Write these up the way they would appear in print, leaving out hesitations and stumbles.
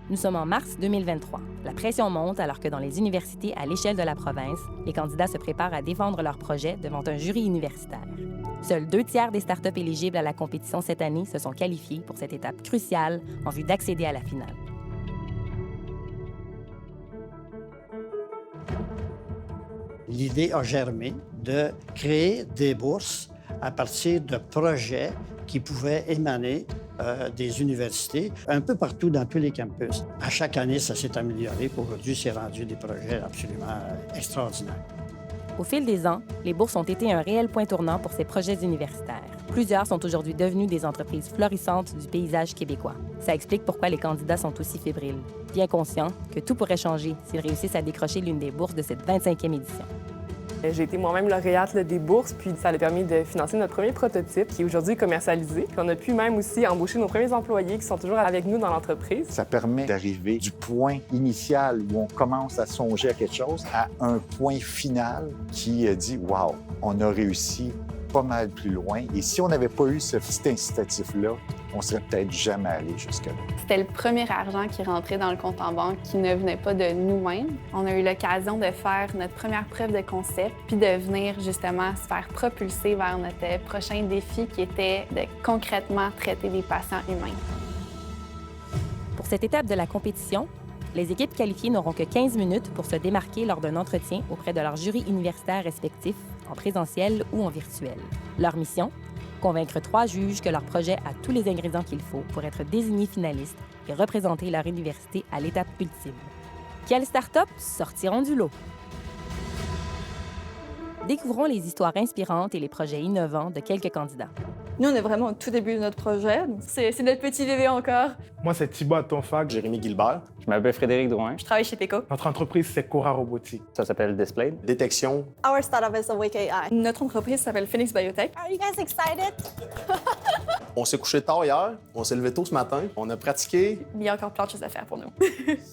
Nous sommes en mars 2023. La pression monte alors que dans les universités à l'échelle de la province, les candidats se préparent à défendre leurs projets devant un jury universitaire. Seuls 2/3 des startups éligibles à la compétition cette année se sont qualifiés pour cette étape cruciale en vue d'accéder à la finale. L'idée a germé de créer des bourses à partir de projets qui pouvaient émaner des universités un peu partout dans tous les campus. À chaque année, ça s'est amélioré. Aujourd'hui, c'est rendu des projets absolument extraordinaires. Au fil des ans, les bourses ont été un réel point tournant pour ces projets universitaires. Plusieurs sont aujourd'hui devenus des entreprises florissantes du paysage québécois. Ça explique pourquoi les candidats sont aussi fébriles, bien conscients que tout pourrait changer s'ils réussissent à décrocher l'une des bourses de cette 25e édition. J'ai été moi-même lauréate des bourses, puis ça a permis de financer notre premier prototype qui est aujourd'hui commercialisé. Puis on a pu même aussi embaucher nos premiers employés qui sont toujours avec nous dans l'entreprise. Ça permet d'arriver du point initial où on commence à songer à quelque chose à un point final qui dit « Wow, on a réussi pas mal plus loin. » Et si on n'avait pas eu ce petit incitatif-là, on serait peut-être jamais allé jusque-là. C'était le premier argent qui rentrait dans le compte en banque qui ne venait pas de nous-mêmes. On a eu l'occasion de faire notre première preuve de concept puis de venir justement se faire propulser vers notre prochain défi qui était de concrètement traiter des patients humains. Pour cette étape de la compétition, les équipes qualifiées n'auront que 15 minutes pour se démarquer lors d'un entretien auprès de leurs jurys universitaires respectifs, en présentiel ou en virtuel. Leur mission? Convaincre 3 juges que leur projet a tous les ingrédients qu'il faut pour être désignés finalistes et représenter leur université à l'étape ultime. Quelles startups sortiront du lot? Découvrons les histoires inspirantes et les projets innovants de quelques candidats. Nous, on est vraiment au tout début de notre projet. C'est notre petit bébé encore. Moi, c'est Thibaut Atonfac. Jérémy Guilbert. Je m'appelle Frédéric Drouin. Je travaille chez Peco. Notre entreprise, c'est Cora Robotique. Ça s'appelle Display. Détection. Our startup is Awake AI. Notre entreprise s'appelle Phoenix Biotech. Are you guys excited? On s'est couché tard hier, on s'est levé tôt ce matin, on a pratiqué. Il y a encore plein de choses à faire pour nous.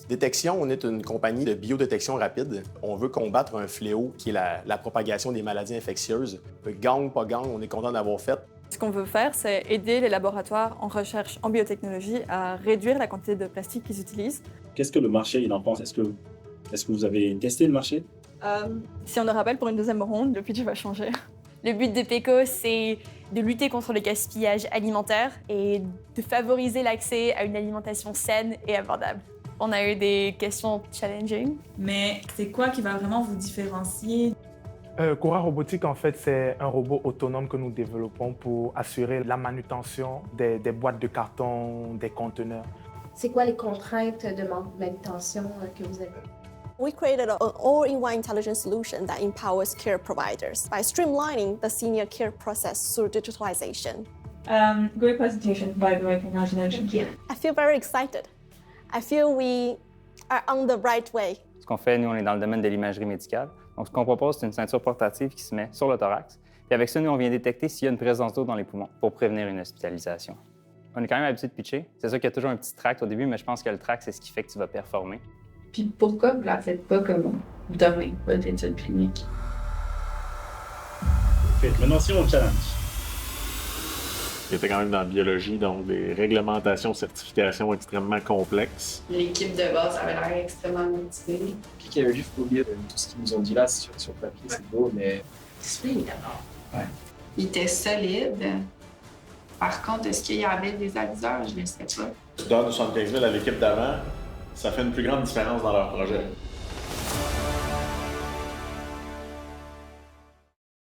Détection, on est une compagnie de biodétection rapide. On veut combattre un fléau qui est la propagation des maladies infectieuses. Gang, pas gang, on est content d'avoir fait. Ce qu'on veut faire, c'est aider les laboratoires en recherche en biotechnologie à réduire la quantité de plastique qu'ils utilisent. Qu'est-ce que le marché il en pense? Est-ce que vous avez testé le marché? Si on nous rappelle pour une deuxième ronde, le pitch va changer. Le but de Peco, c'est de lutter contre le gaspillage alimentaire et de favoriser l'accès à une alimentation saine et abordable. On a eu des questions challenging. Mais c'est quoi qui va vraiment vous différencier? Cora Robotique, en fait, c'est un robot autonome que nous développons pour assurer la manutention des boîtes de carton, des conteneurs. C'est quoi les contraintes de manutention que vous avez? We created an all-in-one intelligent solution that empowers care providers by streamlining the senior care process through digitalization. Great presentation, by the way. Congratulations. I feel very excited. I feel we are on the right way. Ce qu'on fait, nous, on est dans le domaine de l'imagerie médicale. Donc, ce qu'on propose, c'est une ceinture portative qui se met sur le thorax. Puis avec ça, nous, on vient détecter s'il y a une présence d'eau dans les poumons pour prévenir une hospitalisation. On est quand même habitué de pitcher. C'est sûr qu'il y a toujours un petit tract au début, mais je pense que le tract, c'est ce qui fait que tu vas performer. Puis pourquoi vous la faites pas comme demain, votre étude clinique? Maintenant, si on challenge. J'étais quand même dans la biologie, donc des réglementations, certifications extrêmement complexes. L'équipe de base avait l'air extrêmement motivée. Puis qu'il y a eu faut oublier tout ce qu'ils nous ont dit là sur papier, c'est beau, mais... Display d'abord. Ouais. Il était solide. Par contre, est-ce qu'il y avait des aviseurs? Je ne sais pas. Tu donnes 75 000 à l'équipe d'avant, ça fait une plus grande différence dans leur projet.